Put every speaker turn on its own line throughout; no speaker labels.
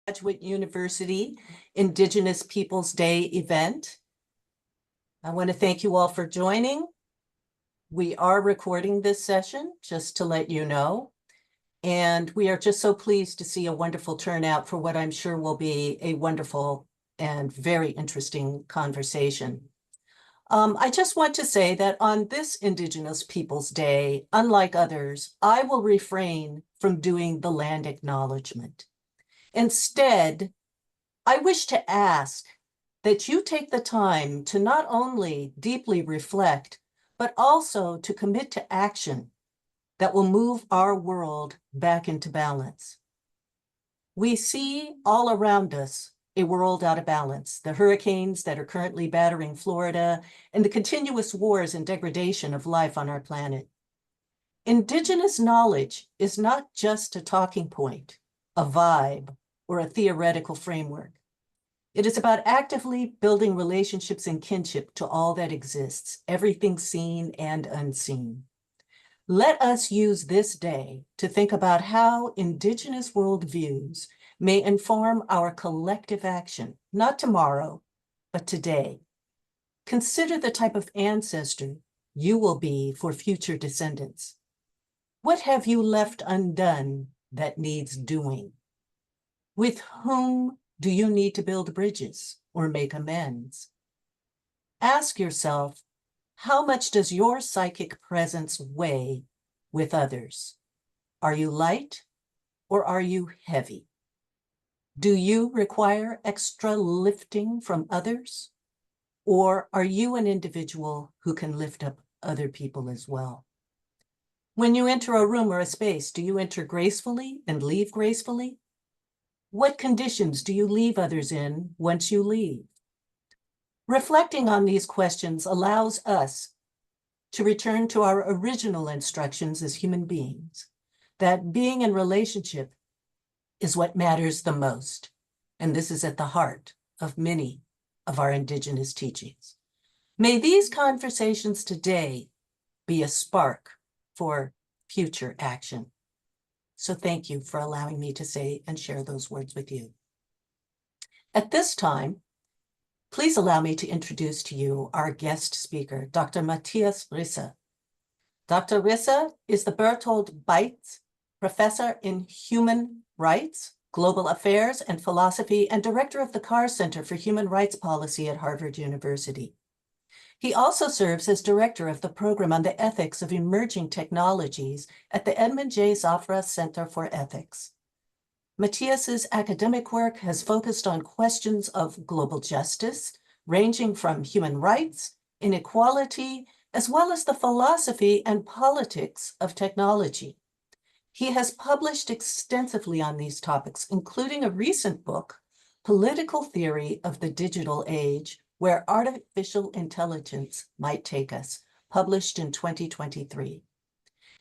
Graduate University Indigenous Peoples Day event. I want to thank you all for joining. We are recording this session, just to let you know. And we are just so pleased to see a wonderful turnout for what I'm sure will be a wonderful and very interesting conversation. I just want to say that on this Indigenous Peoples Day, unlike others, I will refrain from doing the land acknowledgement. Instead, I wish to ask that you take the time to not only deeply reflect, but also to commit to action that will move our world back into balance. We see all around us a world out of balance, the hurricanes that are currently battering Florida, and the continuous wars and degradation of life on our planet. Indigenous knowledge is not just a talking point, a vibe, or a theoretical framework. It is about actively building relationships and kinship to all that exists, everything seen and unseen. Let us use this day to think about how Indigenous worldviews may inform our collective action, not tomorrow, but today. Consider the type of ancestor you will be for future descendants. What have you left undone that needs doing? With whom do you need to build bridges or make amends? Ask yourself, how much does your psychic presence weigh with others? Are you light or are you heavy? Do you require extra lifting from others? Or are you an individual who can lift up other people as well? When you enter a room or a space, do you enter gracefully and leave gracefully? What conditions do you leave others in once you leave? Reflecting on these questions allows us to return to our original instructions as human beings, that being in relationship is what matters the most. And this is at the heart of many of our Indigenous teachings. May these conversations today be a spark for future action. So thank you for allowing me to say and share those words with you. At this time, please allow me to introduce to you our guest speaker, Dr. Mathias Risse. Dr. Risse is the Berthold Beitz Professor in Human Rights, Global Affairs, and Philosophy, and Director of the Carr Center for Human Rights Policy at Harvard University. He also serves as Director of the Program on the Ethics of Emerging Technologies at the Edmond J Safra Center for Ethics. Mathias's academic work has focused on questions of global justice, ranging from human rights, inequality, as well as the philosophy and politics of technology. He has published extensively on these topics, including a recent book, Political Theory of the Digital Age, Where Artificial Intelligence Might Take Us, published in 2023.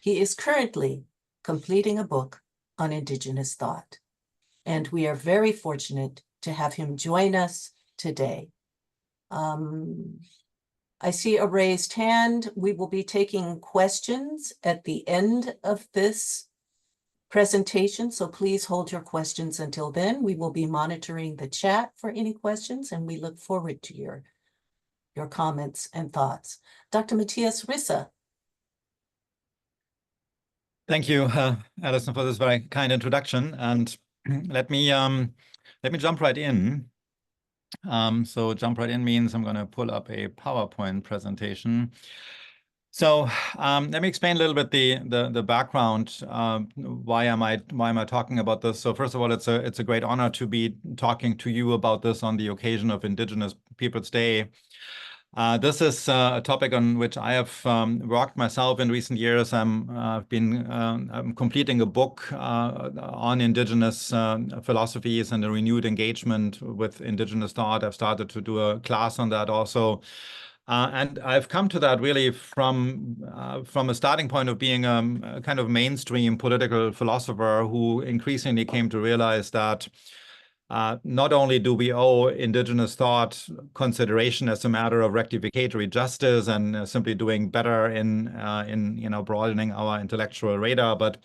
He is currently completing a book on Indigenous thought, and we are very fortunate to have him join us today. I see a raised hand. We will be taking questions at the end of this presentation, so please hold your questions until then. We will be monitoring the chat for any questions, and we look forward to your comments and thoughts. Dr. Mathias Risse.
Thank you, Alison, for this very kind introduction. And let me jump right in. So jump right in means I'm going to pull up a PowerPoint presentation. So let me explain a little bit the background. Why am I talking about this? So first of all, it's a great honor to be talking to you about this on the occasion of Indigenous Peoples Day. This is a topic on which I have worked myself in recent years. I've been completing a book on Indigenous philosophies and a renewed engagement with Indigenous thought. I've started to do a class on that also. And I've come to that really from a starting point of being a kind of mainstream political philosopher who increasingly came to realize that not only do we owe Indigenous thought consideration as a matter of rectificatory justice and simply doing better in broadening our intellectual radar, but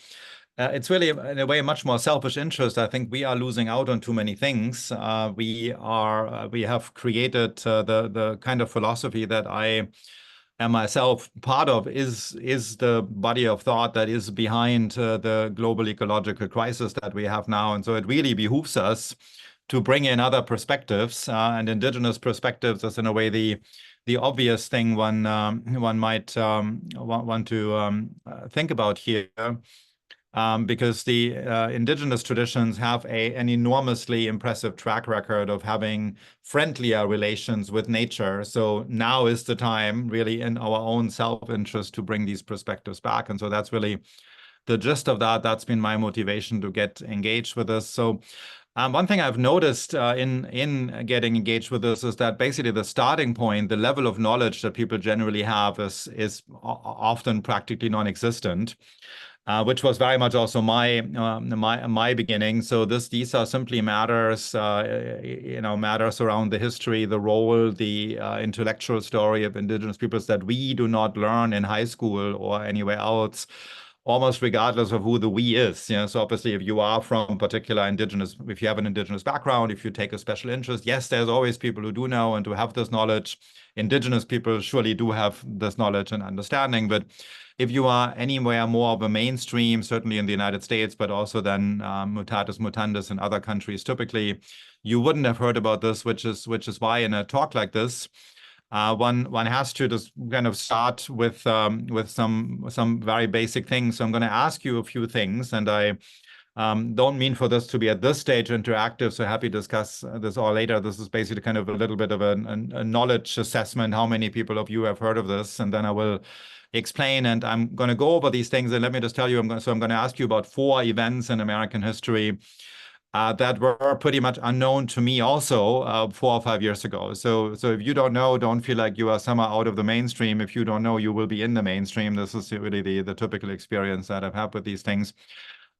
it's really, in a way, a much more selfish interest. I think we are losing out on too many things. We have created the kind of philosophy that I am myself part of is the body of thought that is behind the global ecological crisis that we have now. And so it really behooves us to bring in other perspectives, and indigenous perspectives is in a way the obvious thing one might want to think about here. Because the indigenous traditions have an enormously impressive track record of having friendlier relations with nature. So now is the time, really, in our own self-interest to bring these perspectives back. And so that's really the gist of that. That's been my motivation to get engaged with this. So one thing I've noticed in getting engaged with this is that basically the starting point, the level of knowledge that people generally have is often practically non-existent. Which was very much also my beginning. So these are simply matters, matters around the history, the role, the intellectual story of indigenous peoples that we do not learn in high school or anywhere else, almost regardless of who the we is. You know, so obviously, if you are from particular indigenous, if you have an indigenous background, if you take a special interest, yes, there's always people who do know and who have this knowledge. Indigenous people surely do have this knowledge and understanding, but if you are anywhere more of a mainstream, certainly in the United States, but also then mutatis mutandis in other countries, typically you wouldn't have heard about this, which is why in a talk like this, one has to just kind of start with some very basic things. So I'm going to ask you a few things, and I don't mean for this to be at this stage interactive, so happy to discuss this all later. This is basically kind of a little bit of a knowledge assessment. How many people of you have heard of this? And then I will explain, and I'm going to go over these things. And let me just tell you, I'm going to ask you about 4 events in American history that were pretty much unknown to me also 4 or 5 years ago. So if you don't know, don't feel like you are somehow out of the mainstream. If you don't know, you will be in the mainstream. This is really the typical experience that I've had with these things.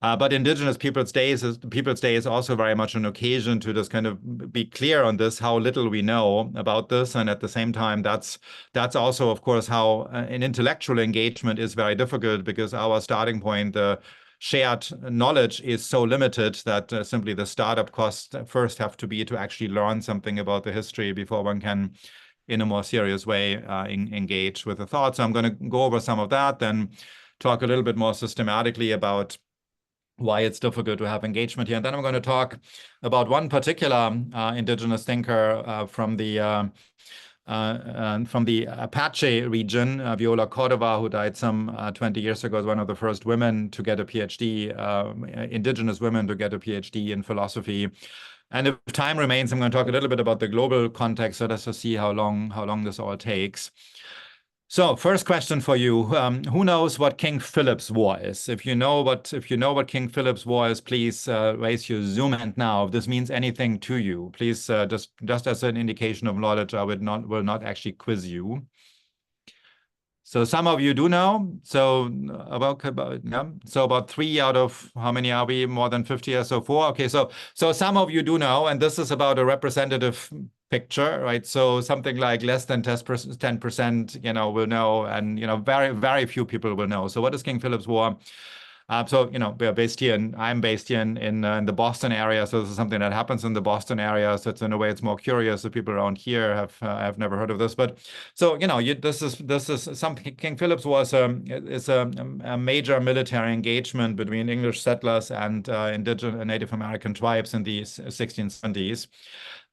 But Indigenous Peoples Day is also very much an occasion to just kind of be clear on this, how little we know about this. And at the same time, that's also, of course, how an intellectual engagement is very difficult, because our starting point, the shared knowledge, is so limited that simply the startup costs first have to be to actually learn something about the history before one can, in a more serious way, engage with the thought. So I'm going to go over some of that, then talk a little bit more systematically about why it's difficult to have engagement here. And then I'm going to talk about one particular indigenous thinker from the Apache region, Viola Cordova, who died some 20 years ago, is one of the first women to get a PhD, indigenous women to get a PhD in philosophy. And if time remains, I'm going to talk a little bit about the global context, so let's just see how long this all takes. So, first question for you: who knows what King Philip's War is? If you know what King Philip's War is, please raise your Zoom hand now. If this means anything to you, please just as an indication of knowledge, I will not actually quiz you. So some of you do know. So about 3 out of how many are we? More than 50 or so, 4. Okay, so some of you do know, and this is about a representative picture, right? So something like less than 10%, will know, and very, very few people will know. So what is King Philip's War? We're based here, and I'm based here in the Boston area. So this is something that happens in the Boston area. So it's in a way it's more curious. The people around here have never heard of this. But so this is some King Philip's War is a major military engagement between English settlers and indigenous Native American tribes in the 1670s.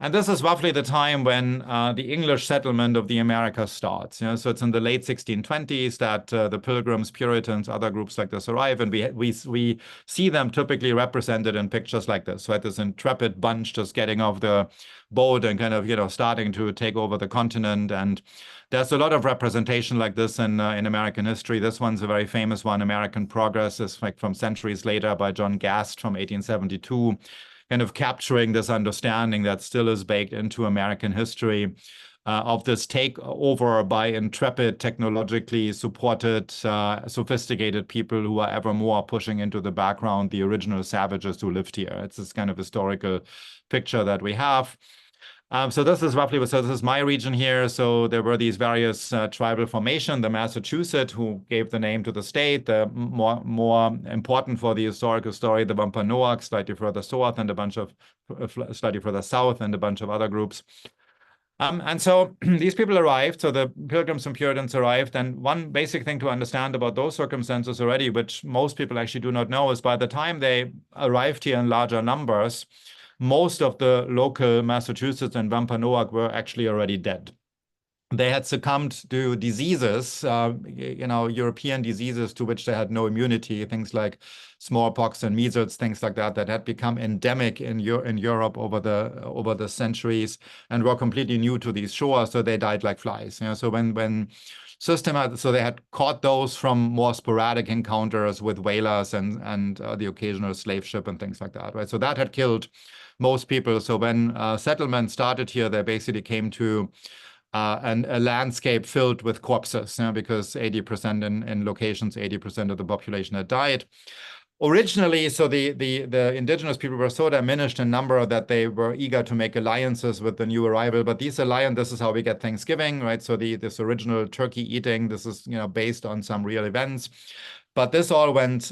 And this is roughly the time when the English settlement of the Americas starts. So it's in the late 1620s that the Pilgrims, Puritans, other groups like this arrive, and we see them typically represented in pictures like this, right? This intrepid bunch just getting off the boat and kind of starting to take over the continent. And there's a lot of representation like this in American history. This one's a very famous one. American Progress is like from centuries later by John Gast from 1872. Kind of capturing this understanding that still is baked into American history of this takeover by intrepid, technologically supported, sophisticated people who are ever more pushing into the background the original savages who lived here. It's this kind of historical picture that we have. So this is roughly, so this is my region here. So there were these various tribal formations, the Massachusetts, who gave the name to the state, the more important for the historical story, the Wampanoag, slightly further south, and a bunch of slightly further south, and a bunch of other groups. And so these people arrived, so the Pilgrims and Puritans arrived, and one basic thing to understand about those circumstances already, which most people actually do not know, is by the time they arrived here in larger numbers, most of the local Massachusetts and Wampanoag were actually already dead. They had succumbed to diseases, European diseases to which they had no immunity, things like smallpox and measles, things like that, that had become endemic in Europe over the centuries and were completely new to these shores. So they died like flies. So so they had caught those from more sporadic encounters with whalers and the occasional slave ship and things like that, right? So that had killed most people. So when settlement started here, they basically came to a landscape filled with corpses, because 80% in locations, 80% of the population had died. Originally, so the indigenous people were so diminished in number that they were eager to make alliances with the new arrival. But this is how we get Thanksgiving, right? So this original turkey eating, this is based on some real events. But this all went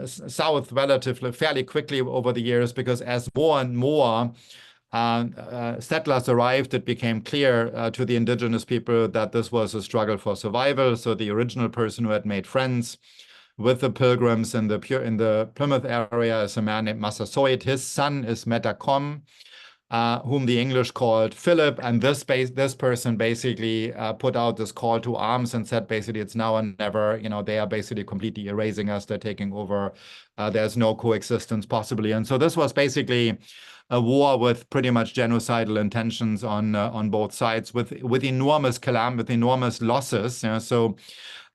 south relatively fairly quickly over the years, because as more and more settlers arrived, it became clear to the indigenous people that this was a struggle for survival. So the original person who had made friends with the Pilgrims in the Plymouth area is a man named Massasoit. His son is Metacom, whom the English called Philip, and this person basically put out this call to arms and said basically it's now or never. They are basically completely erasing us. They're taking over. There's no coexistence possibly, and so this was basically a war with pretty much genocidal intentions on both sides, with enormous with enormous losses. So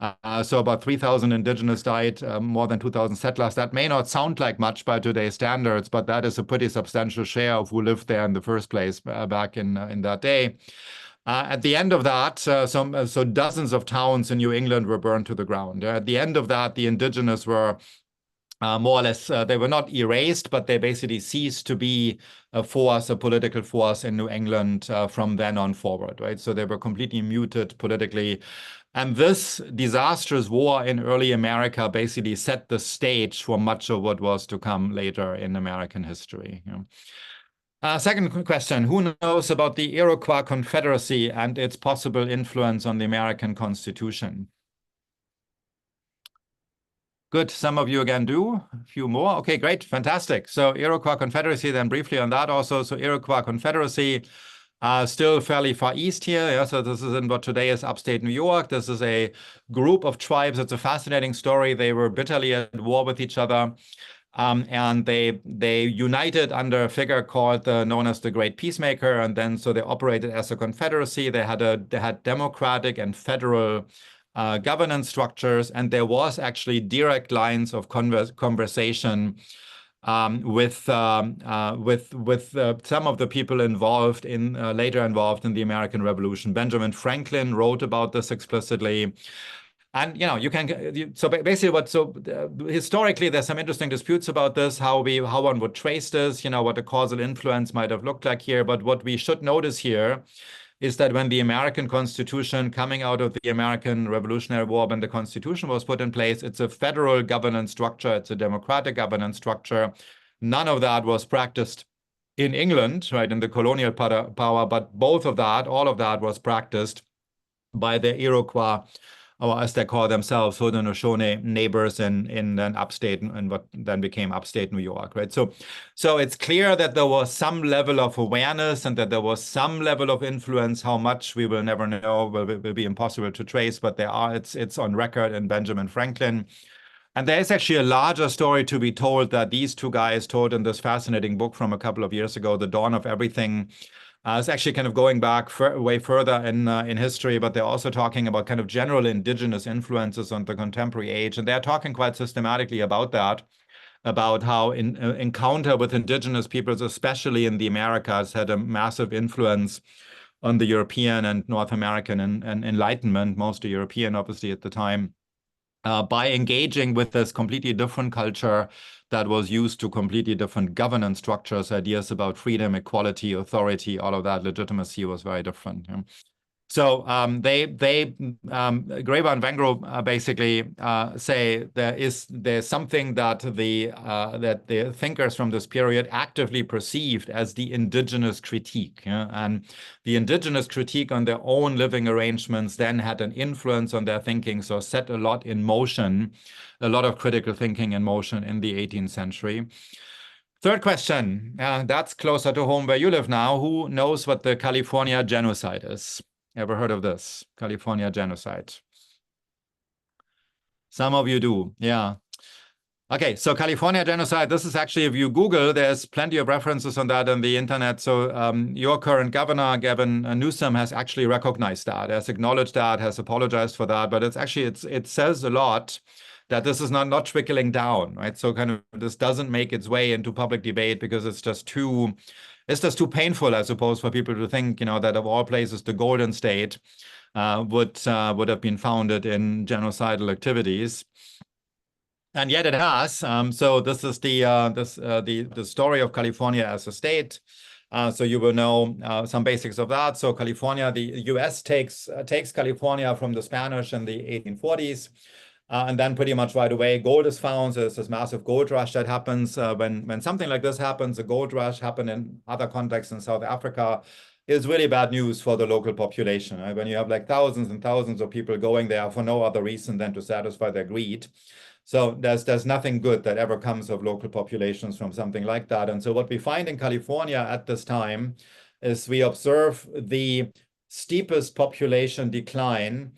about 3,000 indigenous died, more than 2,000 settlers. That may not sound like much by today's standards, but that is a pretty substantial share of who lived there in the first place back in that day. At the end of that, so dozens of towns in New England were burned to the ground. At the end of that, the indigenous were more or less, they were not erased, but they basically ceased to be a political force in New England from then on forward, right? So they were completely muted politically. And this disastrous war in early America basically set the stage for much of what was to come later in American history. Second question, who knows about the Iroquois Confederacy and its possible influence on the American Constitution? Good. Some of you again do. A few more. Okay, great. Fantastic. So Iroquois Confederacy, then briefly on that also. So Iroquois Confederacy, still fairly far east here. Yeah, so this is in what today is upstate New York. This is a group of tribes. It's a fascinating story. They were bitterly at war with each other. And they united under a figure known as the Great Peacemaker. And then so they operated as a confederacy. They had democratic and federal governance structures, and there was actually direct lines of conversation with some of the people later involved in the American Revolution. Benjamin Franklin wrote about this explicitly. And historically there's some interesting disputes about this, how one would trace this, what the causal influence might have looked like here. But what we should notice here is that when the American Constitution, coming out of the American Revolutionary War, when the Constitution was put in place, it's a federal governance structure, it's a democratic governance structure. None of that was practiced in England, right, in the colonial power, but all of that was practiced by the Iroquois, or as they call themselves, Haudenosaunee neighbors in then upstate, and what then became upstate New York, right? So it's clear that there was some level of awareness and that there was some level of influence. How much we will never know, will be impossible to trace, but it's on record in Benjamin Franklin. And there is actually a larger story to be told that these two guys told in this fascinating book from a couple of years ago, The Dawn of Everything. It's actually kind of going back way further in history, but they're also talking about kind of general indigenous influences on the contemporary age. And they're talking quite systematically about that, about how encounter with indigenous peoples, especially in the Americas, had a massive influence on the European and North American and Enlightenment, mostly European, obviously, at the time. by engaging with this completely different culture that was used to completely different governance structures, ideas about freedom, equality, authority, all of that, legitimacy was very different. So Graeber and Wengrow basically say there's something that the thinkers from this period actively perceived as the indigenous critique, and the indigenous critique on their own living arrangements then had an influence on their thinking, so set a lot in motion, a lot of critical thinking in motion in the 18th century. Third question, that's closer to home where you live now. Who knows what the California genocide is? Ever heard of this? California genocide. Some of you do, yeah. Okay, so California genocide, this is actually, if you Google, there's plenty of references on that on the internet. So your current governor, Gavin Newsom, has actually recognized that, has acknowledged that, has apologized for that. But it's actually, it says a lot that this is not trickling down, right? So kind of this doesn't make its way into public debate because it's just too painful, I suppose, for people to think, that of all places, the Golden State would have been founded in genocidal activities, and yet it has. So this is the story of California as a state. So you will know some basics of that. So California, the U.S. takes California from the Spanish in the 1840s. And then pretty much right away, gold is found. So there's this massive gold rush that happens. When something like this happens, a gold rush happened in other contexts in South Africa, is really bad news for the local population. Right? When you have like thousands and thousands of people going there for no other reason than to satisfy their greed. So there's nothing good that ever comes of local populations from something like that. And so what we find in California at this time is we observe the steepest population decline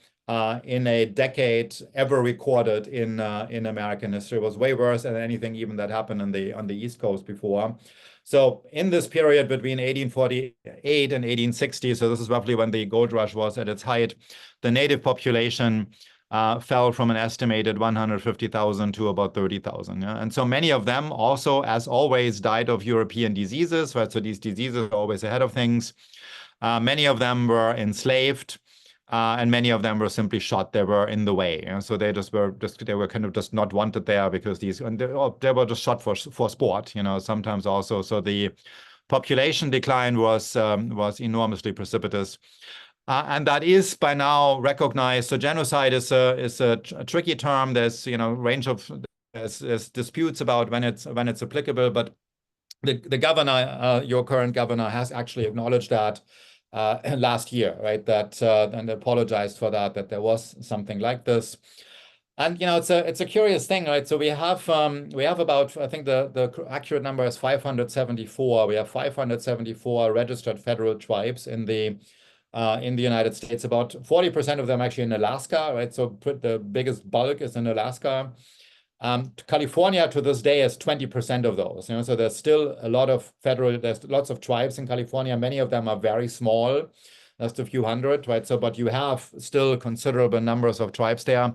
in a decade ever recorded in American history. It was way worse than anything even that happened on the East Coast before. So in this period between 1848 and 1860, so this is roughly when the gold rush was at its height, the native population fell from an estimated 150,000 to about 30,000. Yeah? And so many of them also, as always, died of European diseases, right? So these diseases are always ahead of things. Many of them were enslaved. And many of them were simply shot. They were in the way. So they were kind of just not wanted there because they were just shot for sport, sometimes also. So the population decline was enormously precipitous. And that is by now recognized. So genocide is a tricky term. There's range of there's disputes about when it's applicable, but the governor, your current governor, has actually acknowledged that last year, right? And apologized for that there was something like this. And it's a curious thing, right? So we have about, I think the accurate number is 574. We have 574 registered federal tribes in the United States. About 40% of them actually in Alaska, right? So the biggest bulk is in Alaska. California to this day has 20% of those. So there's still a lot of there's lots of tribes in California. Many of them are very small, just a few hundred, right? So, but you have still considerable numbers of tribes there.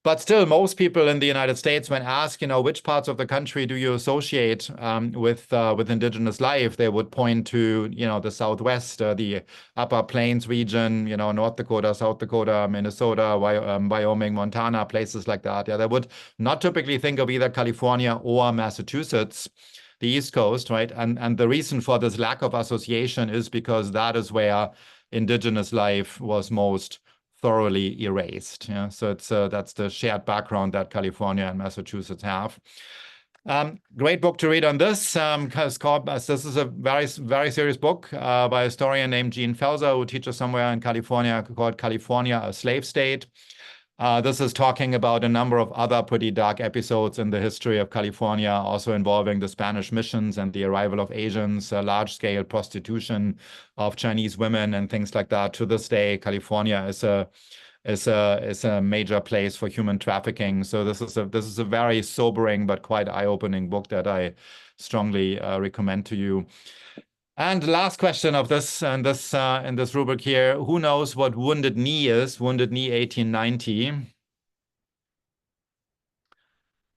But still, most people in the United States, when asked, which parts of the country do you associate with indigenous life, they would point to, the Southwest, the Upper Plains region, North Dakota, South Dakota, Minnesota, Wyoming, Montana, places like that. Yeah, they would not typically think of either California or Massachusetts, the East Coast, right? And the reason for this lack of association is because that is where indigenous life was most thoroughly erased. Yeah, so that's the shared background that California and Massachusetts have. Great book to read on this. This is a very, very serious book by a historian named Gene Felser, who teaches somewhere in California, called California, a Slave State. This is talking about a number of other pretty dark episodes in the history of California, also involving the Spanish missions and the arrival of Asians, large-scale prostitution of Chinese women and things like that. To this day, California is a major place for human trafficking. So this is a very sobering but quite eye-opening book that I strongly recommend to you. And the last question of this in this rubric here: who knows what Wounded Knee is? Wounded Knee 1890.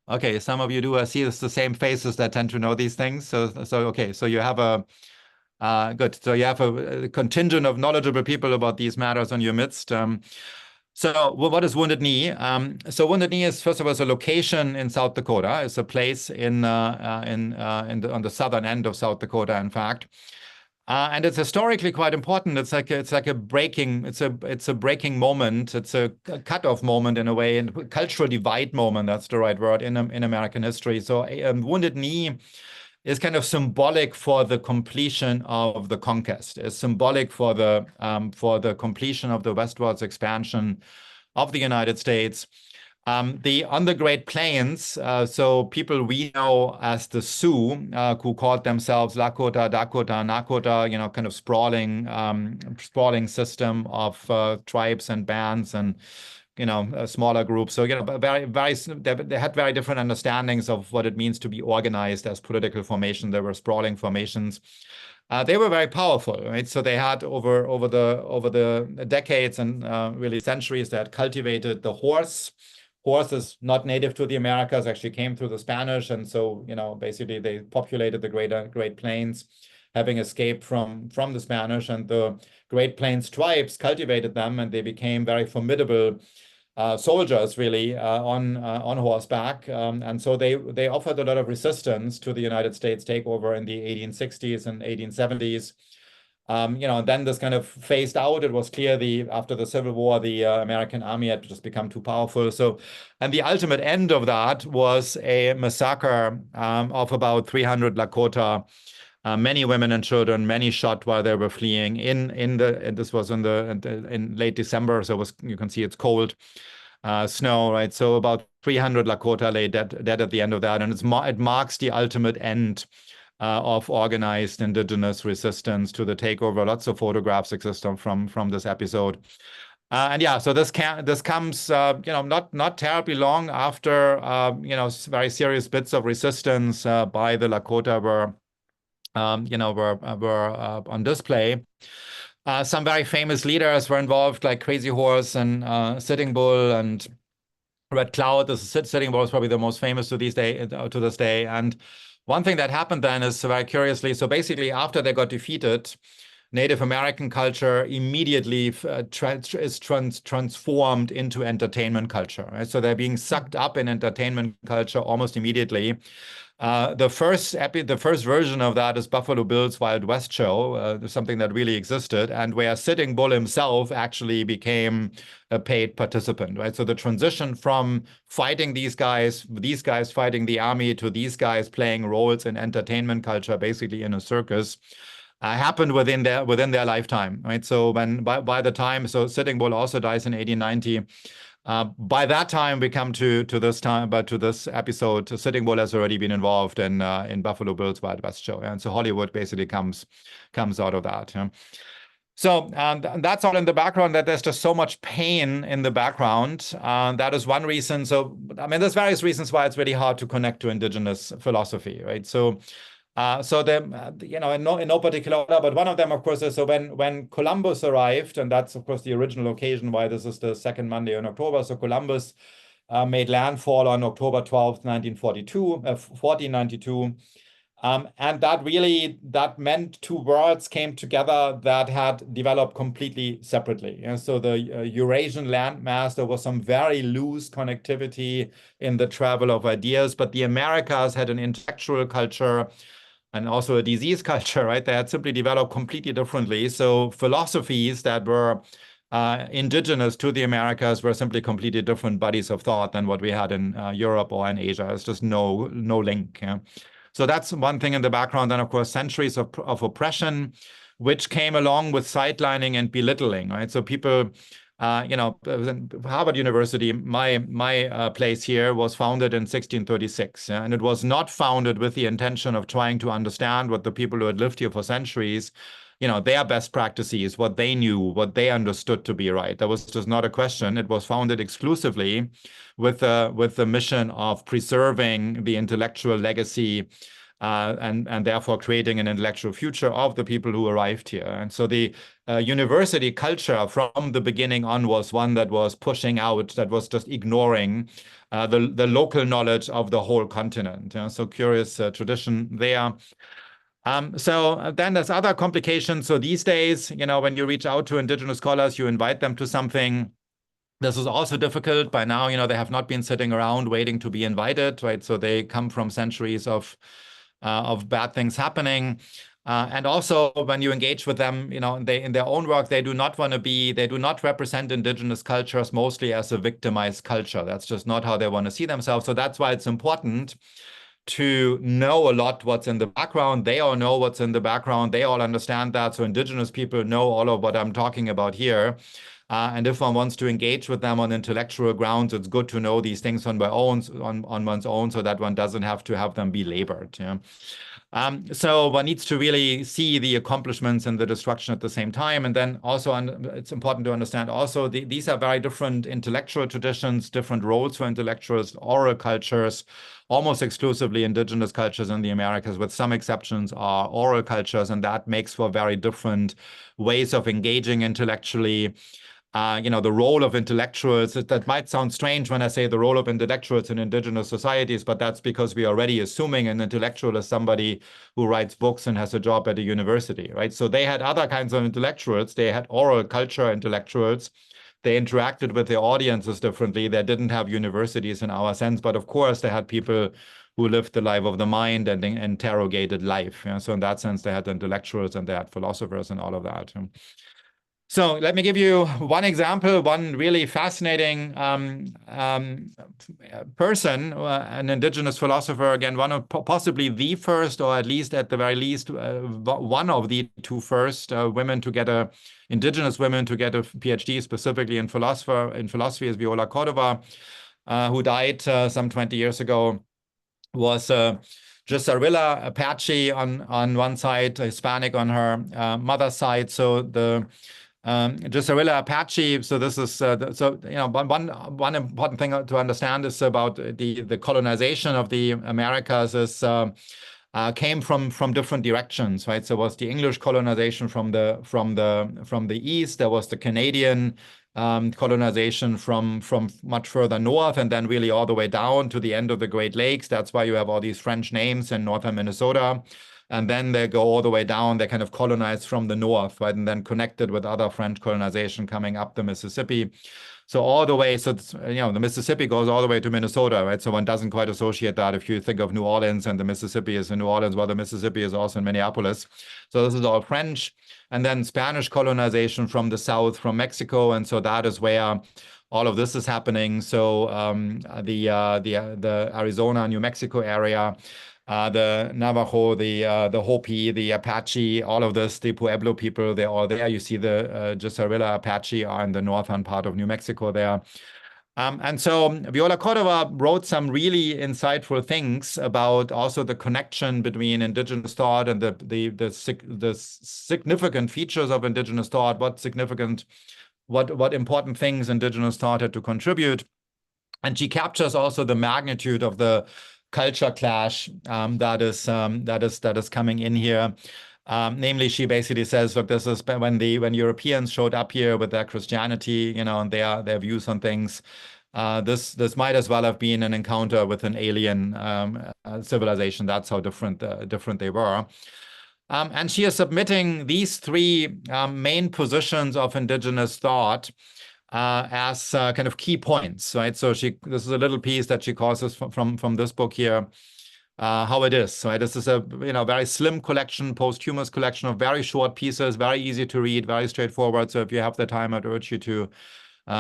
Okay, some of you do. I see it's the same faces that tend to know these things. So okay, so you have a good. So you have a contingent of knowledgeable people about these matters in your midst. So what is Wounded Knee? So Wounded Knee is, first of all, a location in South Dakota. It's a place on the southern end of South Dakota, in fact. And it's historically quite important. It's like a breaking. It's a breaking moment. It's a cutoff moment in a way, and cultural divide moment. That's the right word in American history. So Wounded Knee is kind of symbolic for the completion of the conquest. It's symbolic for the completion of the westwards expansion of the United States. On the Great Plains, so people we know as the Sioux, who called themselves Lakota, Dakota, Nakota, kind of sprawling system of tribes and bands and smaller groups. So they had very different understandings of what it means to be organized as political formation. There were sprawling formations. They were very powerful, right? So they had over the decades and really centuries, they had cultivated the horse. Horse is not native to the Americas, actually came through the Spanish. And so, basically they populated the Great Plains, having escaped from the Spanish, and the Great Plains tribes cultivated them, and they became very formidable soldiers, really, on horseback. And so they offered a lot of resistance to the United States takeover in the 1860s and 1870s. Then this kind of phased out. It was clear after the Civil War, the American army had just become too powerful. So, and the ultimate end of that was a massacre of about 300 Lakota, many women and children, many shot while they were fleeing. This was in late December, so you can see it's cold, snow, right? So about 300 Lakota lay dead at the end of that, and it marks the ultimate end of organized indigenous resistance to the takeover. Lots of photographs exist from this episode. So this comes, not terribly long after, very serious bits of resistance by the Lakota were on display. Some very famous leaders were involved, like Crazy Horse and Sitting Bull and Red Cloud. Sitting Bull is probably the most famous to this day. And one thing that happened then is, very curiously, so basically after they got defeated, Native American culture immediately is transformed into entertainment culture. Right? So they're being sucked up in entertainment culture almost immediately. The first version of that is Buffalo Bill's Wild West show, something that really existed, and where Sitting Bull himself actually became a paid participant, right? So the transition from fighting these guys fighting the army, to these guys playing roles in entertainment culture, basically in a circus, happened within their lifetime, right? So by the time, so Sitting Bull also dies in 1890. By that time, we come to this episode, Sitting Bull has already been involved in Buffalo Bill's Wild West show, and so Hollywood basically comes out of that. Yeah? So that's all in the background. That there's just so much pain in the background. That is one reason. So there's various reasons why it's really hard to connect to indigenous philosophy, right? So in no particular order, but one of them, of course, is, so when Columbus arrived, and that's, of course, the original occasion why this is the second Monday in October. So Columbus made landfall on October 12th, 1492. And that meant two worlds came together that had developed completely separately. And so the Eurasian landmass, there was some very loose connectivity in the travel of ideas, but the Americas had an intellectual culture and also a disease culture, right? They had simply developed completely differently. So philosophies that were indigenous to the Americas were simply completely different bodies of thought than what we had in Europe or in Asia. It's just no link. Yeah? So that's one thing in the background. Then, of course, centuries of oppression, which came along with sidelining and belittling, right? So people, Harvard University, my place here, was founded in 1636, and it was not founded with the intention of trying to understand what the people who had lived here for centuries, their best practices, what they knew, what they understood to be right. That was just not a question. It was founded exclusively with the mission of preserving the intellectual legacy and therefore creating an intellectual future of the people who arrived here. And so the university culture from the beginning on was one that was pushing out, that was just ignoring the local knowledge of the whole continent. So curious tradition there. So then there's other complications. So these days, when you reach out to indigenous scholars, you invite them to something. This is also difficult. By now, they have not been sitting around waiting to be invited, right? So they come from centuries of bad things happening. And also, when you engage with them, they in their own work, they do not represent indigenous cultures mostly as a victimized culture. That's just not how they want to see themselves. So that's why it's important to know a lot what's in the background. They all know what's in the background. They all understand that. So indigenous people know all of what I'm talking about here. And if one wants to engage with them on intellectual grounds, it's good to know these things on one's own, so that one doesn't have to have them be labored. Yeah. So one needs to really see the accomplishments and the destruction at the same time. And then also, it's important to understand also these are very different intellectual traditions, different roles for intellectuals, oral cultures, almost exclusively indigenous cultures in the Americas, with some exceptions, are oral cultures, and that makes for very different ways of engaging intellectually. The role of intellectuals, that might sound strange when I say the role of intellectuals in indigenous societies, but that's because we are already assuming an intellectual is somebody who writes books and has a job at a university, right? So they had other kinds of intellectuals. They had oral culture intellectuals. They interacted with their audiences differently. They didn't have universities in our sense, but of course they had people who lived the life of the mind and interrogated life. So in that sense, they had intellectuals and they had philosophers and all of that. So let me give you one example, one really fascinating person, an indigenous philosopher, again, one of possibly the first, or at least at the very least, one of the two first indigenous women to get a PhD specifically in philosophy is Viola Cordova, who died some 20 years ago, was Gisarilla Apache on one side, Hispanic on her mother's side. So the Gisarilla Apache. So this is one important thing to understand is about the colonization of the Americas is came from different directions, right? So it was the English colonization from the east. There was the Canadian colonization from much further north, and then really all the way down to the end of the Great Lakes. That's why you have all these French names in northern Minnesota. And then they go all the way down. They kind of colonized from the north, right? And then connected with other French colonization coming up the Mississippi. So all the way, the Mississippi goes all the way to Minnesota, right? So one doesn't quite associate that. If you think of New Orleans and the Mississippi is in New Orleans, well, the Mississippi is also in Minneapolis. So this is all French. And then Spanish colonization from the south, from Mexico. And so that is where all of this is happening. So the Arizona, New Mexico area, the Navajo, the Hopi, the Apache, all of this, the Pueblo people, they're all there. You see the Gisarilla Apache are in the northern part of New Mexico there. And so Viola Cordova wrote some really insightful things about also the connection between indigenous thought and the significant features of indigenous thought, what important things indigenous thought had to contribute. And she captures also the magnitude of the culture clash that is coming in here. Namely, she basically says, look, this is when Europeans showed up here with their Christianity, and their views on things. This might as well have been an encounter with an alien civilization. That's how different they were. And she is submitting these three main positions of indigenous thought as kind of key points, right? So this is a little piece that she calls us from this book here, how it is. Right? This is a very slim collection, posthumous collection of very short pieces, very easy to read, very straightforward. So if you have the time, I'd urge you to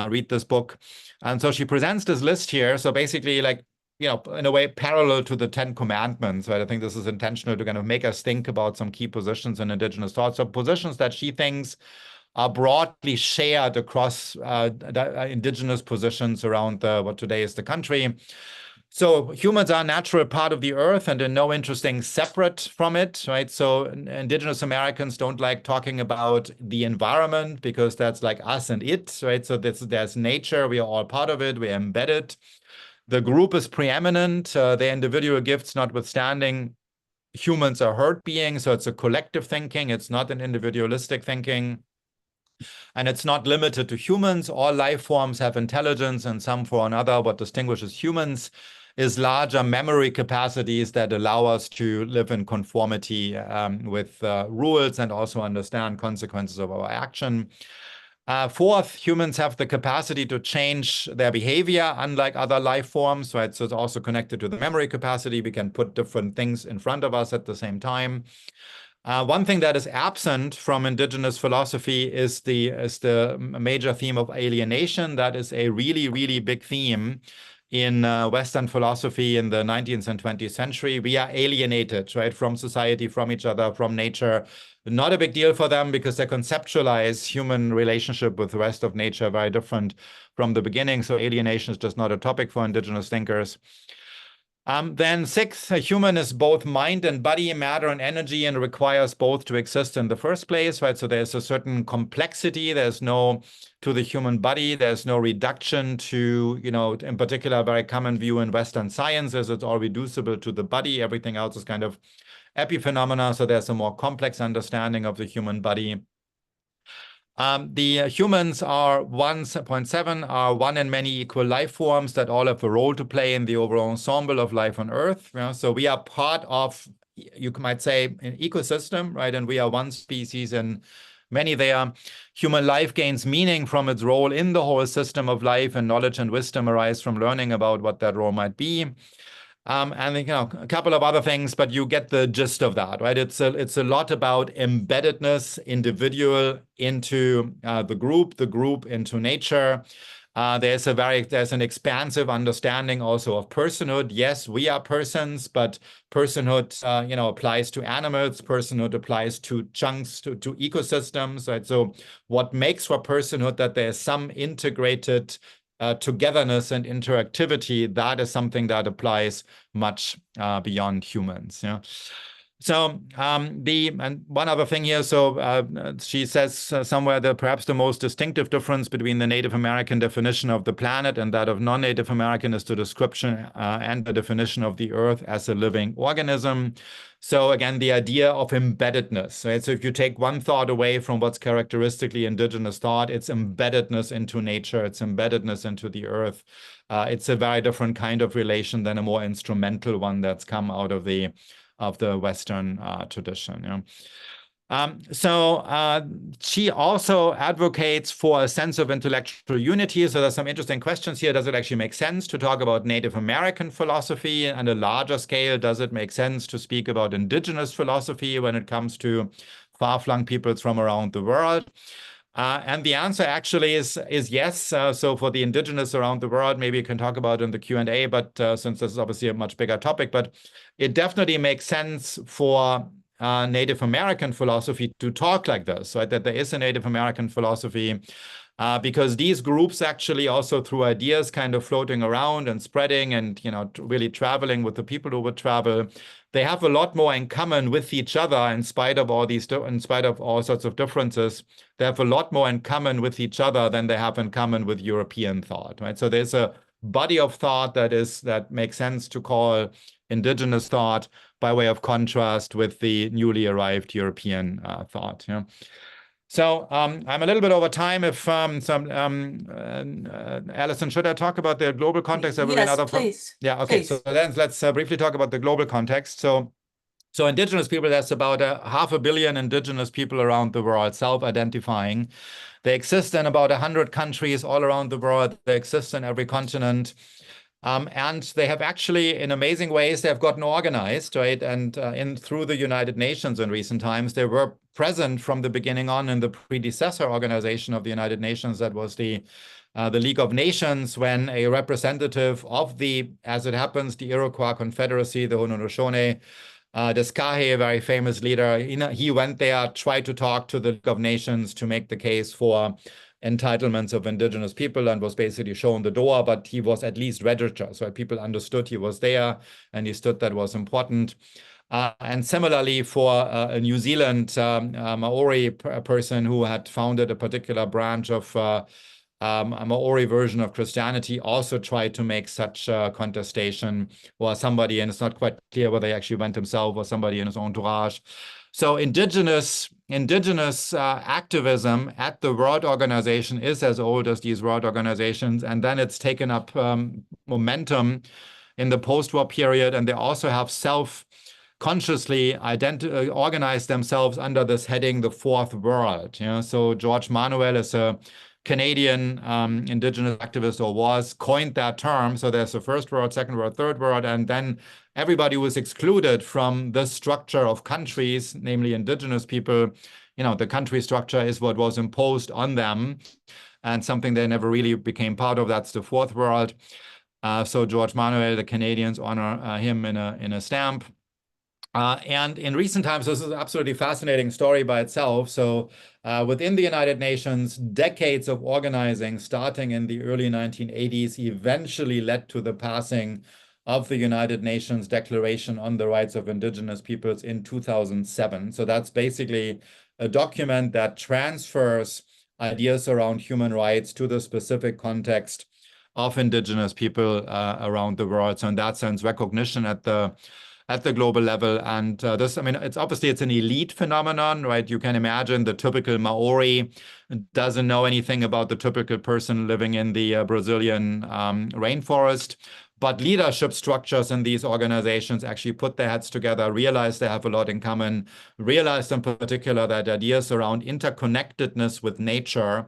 read this book. And so she presents this list here. So basically, in a way, parallel to the 10 Commandments, right? I think this is intentional to kind of make us think about some key positions in indigenous thought. So positions that she thinks are broadly shared across indigenous positions around what today is the country. So humans are a natural part of the earth and in no interesting separate from it, right? So indigenous Americans don't like talking about the environment because that's like us and it, right? So there's nature, we are all part of it, we're embedded. The group is preeminent, the individual gifts notwithstanding. Humans are herd beings, so it's a collective thinking, it's not an individualistic thinking. And it's not limited to humans. All life forms have intelligence in some form or another. What distinguishes humans is larger memory capacities that allow us to live in conformity with rules and also understand consequences of our action. Fourth, humans have the capacity to change their behavior, unlike other life forms, right? So it's also connected to the memory capacity. We can put different things in front of us at the same time. One thing that is absent from indigenous philosophy is the major theme of alienation. That is a really, really big theme in Western philosophy in the 19th and 20th century. We are alienated, right, from society, from each other, from nature. Not a big deal for them because they conceptualize human relationship with the rest of nature very different from the beginning. So alienation is just not a topic for indigenous thinkers. Then sixth, a human is both mind and body, matter and energy, and requires both to exist in the first place, right? So there's a certain complexity. There's no, to the human body, there's no reduction to, in particular, a very common view in Western science is it's all reducible to the body. Everything else is kind of epiphenomena. So there's a more complex understanding of the human body. The humans are 1.7 are one in many equal life forms that all have a role to play in the overall ensemble of life on Earth. So we are part of, you might say, an ecosystem, right? And we are one species and many there. Human life gains meaning from its role in the whole system of life, and knowledge and wisdom arise from learning about what that role might be. And a couple of other things, but you get the gist of that, right? It's a lot about embeddedness, individual into the group into nature. There's an expansive understanding also of personhood. Yes, we are persons, but personhood, applies to animals. Personhood applies to chunks, to ecosystems, right? So what makes for personhood that there's some integrated togetherness and interactivity, that is something that applies much beyond humans. Yeah. So and one other thing here. So she says somewhere that perhaps the most distinctive difference between the Native American definition of the planet and that of non-Native American is the description and the definition of the Earth as a living organism. So again, the idea of embeddedness, right? So if you take one thought away from what's characteristically indigenous thought, it's embeddedness into nature, it's embeddedness into the Earth. It's a very different kind of relation than a more instrumental one that's come out of the Western tradition. She also advocates for a sense of intellectual unity. So there's some interesting questions here. Does it actually make sense to talk about Native American philosophy on a larger scale? Does it make sense to speak about indigenous philosophy when it comes to far-flung peoples from around the world? And the answer actually is yes. So for the indigenous around the world, maybe you can talk about it in the Q&A, but since this is obviously a much bigger topic, but it definitely makes sense for Native American philosophy to talk like this, right? That there is a Native American philosophy, because these groups actually also through ideas kind of floating around and spreading and, really traveling with the people who would travel, they have a lot more in common with each other in spite of all sorts of differences. They have a lot more in common with each other than they have in common with European thought, right? So there's a body of thought that makes sense to call indigenous thought by way of contrast with the newly arrived European thought. Yeah. So I'm a little bit over time. If Alison, should I talk about the global context?
Yes, please.
Yeah. Okay.
Please.
So then let's briefly talk about the global context. So indigenous people, there's about 500 million indigenous people around the world self-identifying. They exist in about 100 countries all around the world. They exist in every continent. And they have actually, in amazing ways, they have gotten organized, right? And through the United Nations in recent times, they were present from the beginning on in the predecessor organization of the United Nations, that was the League of Nations, when a representative of as it happens, the Iroquois Confederacy, the Haudenosaunee, Descahe, a very famous leader, he went there, tried to talk to the League of Nations to make the case for entitlements of indigenous people, and was basically shown the door, but he was at least registered. So people understood he was there and he stood that was important. And similarly for a New Zealand Maori person who had founded a particular branch of a Maori version of Christianity, also tried to make such a contestation, or somebody, and it's not quite clear whether he actually went himself or somebody in his entourage. So indigenous activism at the World Organization is as old as these world organizations, and then it's taken up momentum in the post-war period, and they also have consciously organize themselves under this heading, the Fourth World. So George Manuel is a Canadian indigenous activist, or was, coined that term. So there's the first world, second world, third world, and then everybody was excluded from this structure of countries, namely indigenous people. The country structure is what was imposed on them, and something they never really became part of. That's the Fourth World. So George Manuel, the Canadians honor him in a stamp. And in recent times, this is an absolutely fascinating story by itself. So within the United Nations, decades of organizing, starting in the early 1980s, eventually led to the passing of the United Nations Declaration on the Rights of Indigenous Peoples in 2007. So that's basically a document that transfers ideas around human rights to the specific context of indigenous people around the world. So in that sense, recognition at the global level. And this, I mean, it's an elite phenomenon, right? You can imagine the typical Maori doesn't know anything about the typical person living in the Brazilian rainforest. But leadership structures in these organizations actually put their heads together, realize they have a lot in common, realize in particular that ideas around interconnectedness with nature,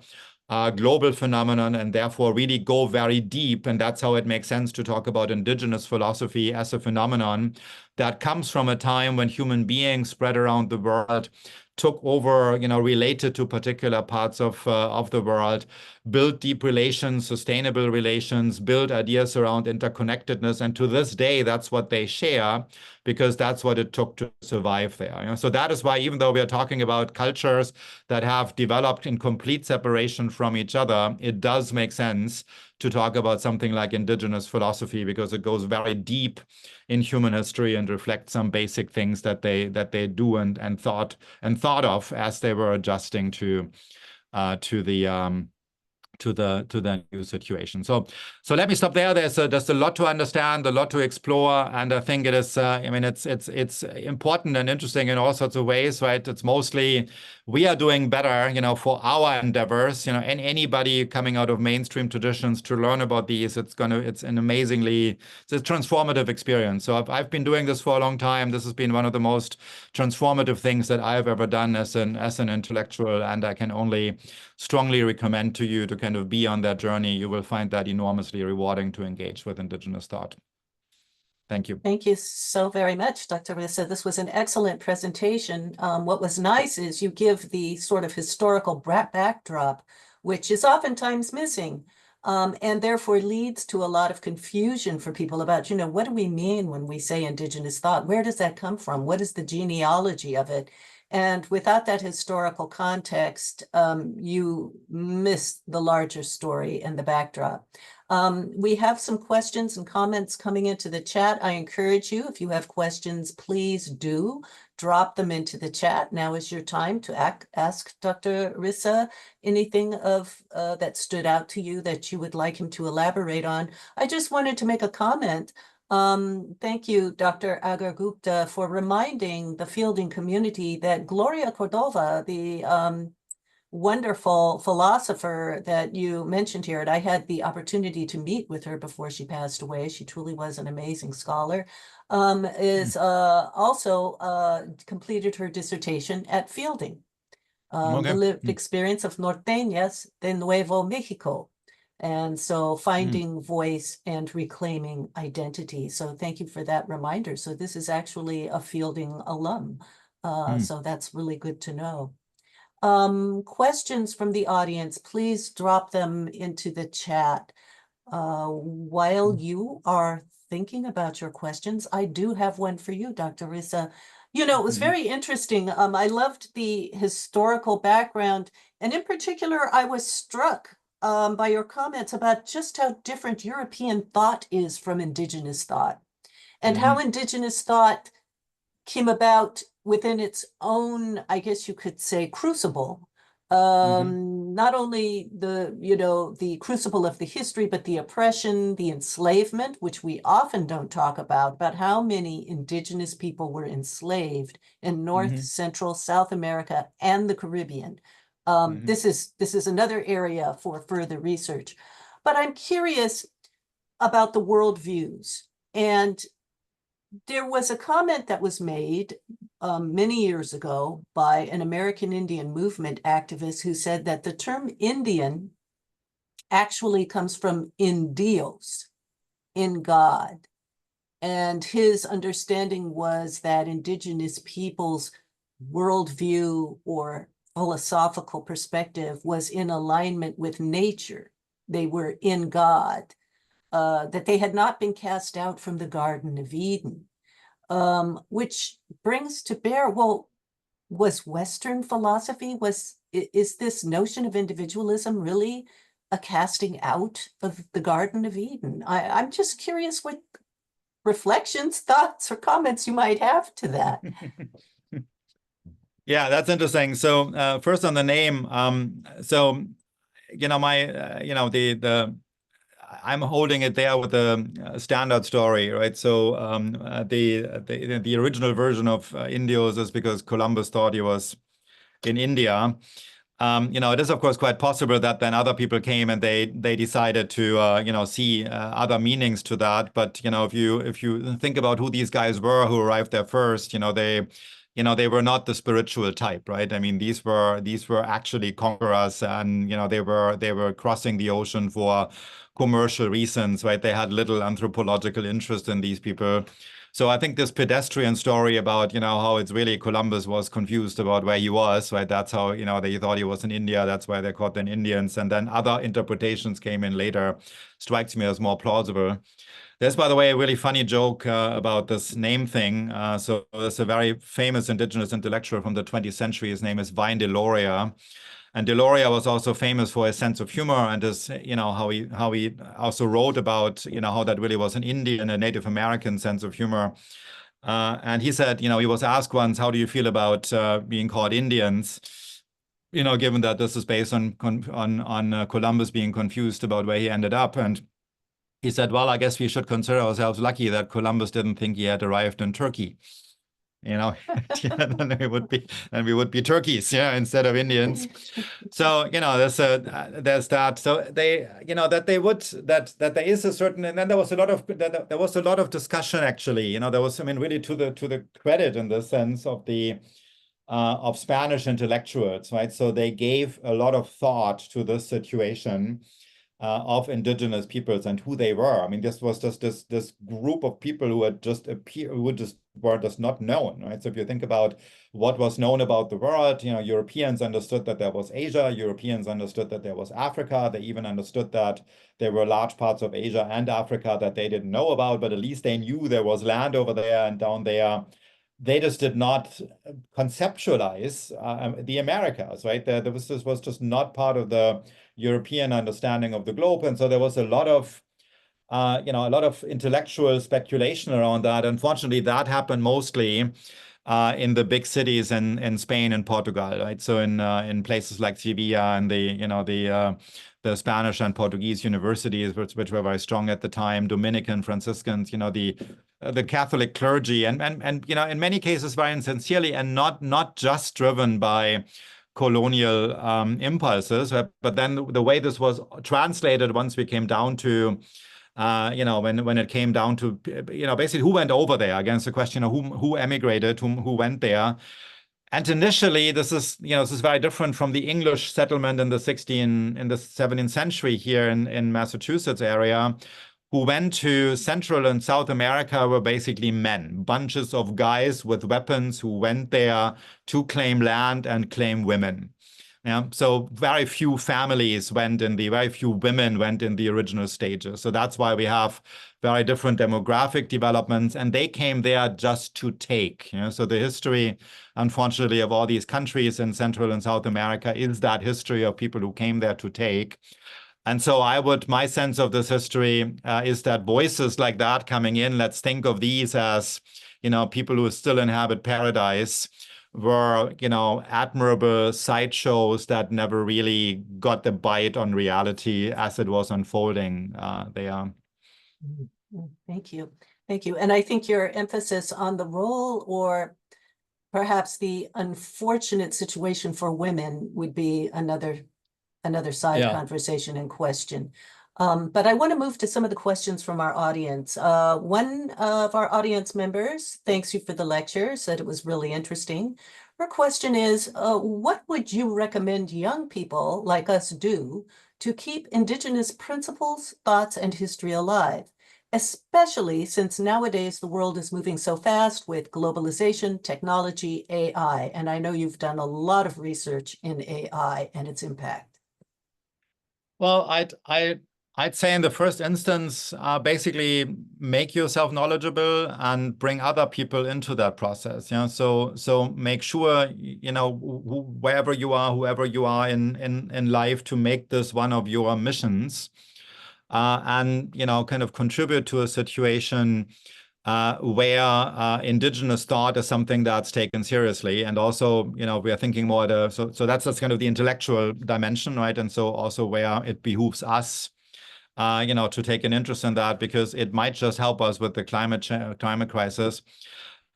global phenomenon, and therefore really go very deep. And that's how it makes sense to talk about indigenous philosophy as a phenomenon that comes from a time when human beings spread around the world took over, related to particular parts of the world, built deep relations, sustainable relations, built ideas around interconnectedness. And to this day, that's what they share, because that's what it took to survive there. So that is why, even though we are talking about cultures that have developed in complete separation from each other, it does make sense to talk about something like indigenous philosophy, because it goes very deep in human history and reflects some basic things that they do and thought of as they were adjusting to the new situation. So let me stop there. There's a lot to understand, a lot to explore, and I think it is. It's important and interesting in all sorts of ways, right? It's mostly we are doing better, for our endeavors, and anybody coming out of mainstream traditions to learn about these, it's a transformative experience. So I've been doing this for a long time. This has been one of the most transformative things that I've ever done as an intellectual, and I can only strongly recommend to you to kind of be on that journey. You will find that enormously rewarding to engage with indigenous thought. Thank you.
Thank you so very much, Dr. Risse. This was an excellent presentation. What was nice is you give the sort of historical backdrop, which is oftentimes missing, and therefore leads to a lot of confusion for people about, what do we mean when we say indigenous thought? Where does that come from? What is the genealogy of it? And without that historical context, you miss the larger story and the backdrop. We have some questions and comments coming into the chat. I encourage you, if you have questions, please do drop them into the chat. Now is your time to ask Dr. Risse anything that stood out to you that you would like him to elaborate on. I just wanted to make a comment. Thank you, Dr. Agar Gupta, for reminding the fielding community that Gloria Cordova, the wonderful philosopher that you mentioned here, and I had the opportunity to meet with her before she passed away. She truly was an amazing scholar, is also completed her dissertation at Fielding, The Lived Experience of Norteñas de Nuevo Mexico. And so finding voice and reclaiming identity. So thank you for that reminder. So this is actually a Fielding alum. So that's really good to know. Questions from the audience, please drop them into the chat. While you are thinking about your questions, I do have one for you, Dr. Risse. It was very interesting. I loved the historical background, and in particular, I was struck by your comments about just how different European thought is from indigenous thought, and how indigenous thought came about within its own, I guess you could say, crucible. Not only the crucible of the history, but the oppression, the enslavement, which we often don't talk about how many indigenous people were enslaved in North, Central, South America, and the Caribbean. This is another area for further research. But I'm curious about the worldviews. And there was a comment that was made many years ago by an American Indian movement activist who said that the term Indian actually comes from Indios, in God. And his understanding was that Indigenous peoples' worldview or philosophical perspective was in alignment with nature. They were in God, that they had not been cast out from the Garden of Eden, which brings to bear, well, was Western philosophy, is this notion of individualism really a casting out of the Garden of Eden? I'm just curious what reflections, thoughts, or comments you might have to that.
Yeah, that's interesting. So first on the name, so I'm holding it there with the standard story, right? So the original version of Indios is because Columbus thought he was in India. It is of course quite possible that then other people came and they decided to see other meanings to that. But if you think about who these guys were who arrived there first, they were not the spiritual type, right? I mean, these were actually conquerors, and they were crossing the ocean for commercial reasons, right? They had little anthropological interest in these people. So I think this pedestrian story about, how it's really Columbus was confused about where he was, right? That's how, they thought he was in India. That's why they called them Indians. And then other interpretations came in later. Strikes me as more plausible. There's, by the way, a really funny joke about this name thing. So there's a very famous indigenous intellectual from the 20th century. His name is Vine Deloria. And Deloria was also famous for his sense of humor and his, how he also wrote about, how that really was an Indian, a Native American sense of humor. And he said, he was asked once, how do you feel about being called Indians? Given that this is based on Columbus being confused about where he ended up. And he said, well, I guess we should consider ourselves lucky that Columbus didn't think he had arrived in Turkey. Then we would be turkeys, instead of Indians. So there's that. So they, that there is a certain, and then there was a lot of discussion actually. There was, really to the credit in the sense of the of Spanish intellectuals, right? So they gave a lot of thought to this situation of indigenous peoples and who they were. This was just this group of people who had just appeared, who just were just not known, right? So if you think about what was known about the world, Europeans understood that there was Asia, Europeans understood that there was Africa, they even understood that there were large parts of Asia and Africa that they didn't know about, but at least they knew there was land over there and down there. They just did not conceptualize the Americas, right? This was just not part of the European understanding of the globe, and so there was a lot of intellectual speculation around that. Unfortunately, that happened mostly in the big cities in Spain and Portugal, right? So in places like Sevilla and the Spanish and Portuguese universities, which were very strong at the time, Dominican, Franciscans, the Catholic clergy, and in many cases very insincerely, and not just driven by colonial impulses, but then the way this was translated once we came down to, when it came down to, basically who went over there, against the question of who emigrated, who went there. And initially, this is very different from the English settlement in the 17th century here in Massachusetts area. Who went to Central and South America were basically men, bunches of guys with weapons who went there to claim land and claim women. Yeah, so very few families very few women went in the original stages. So that's why we have very different demographic developments, and they came there just to take. So the history, unfortunately, of all these countries in Central and South America is that history of people who came there to take. And so my sense of this history is that voices like that coming in, let's think of these as, people who still inhabit paradise, were, admirable sideshows that never really got the bite on reality as it was unfolding there.
Thank you. Thank you. And I think your emphasis on the role or perhaps the unfortunate situation for women would be another side conversation and question. But I want to move to some of the questions from our audience. One of our audience members, thanks you for the lecture, said it was really interesting. Her question is, what would you recommend young people like us do to keep Indigenous principles, thoughts, and history alive? Especially since nowadays the world is moving so fast with globalization, technology, AI. And I know you've done a lot of research in AI and its impact.
Well, I'd say in the first instance, basically make yourself knowledgeable and bring other people into that process. Yeah, so make sure wherever you are, whoever you are in life, to make this one of your missions, and kind of contribute to a situation where indigenous thought is something that's taken seriously. And also, we are thinking more so that's kind of the intellectual dimension, right? And so also where it behooves us, to take an interest in that, because it might just help us with the climate crisis.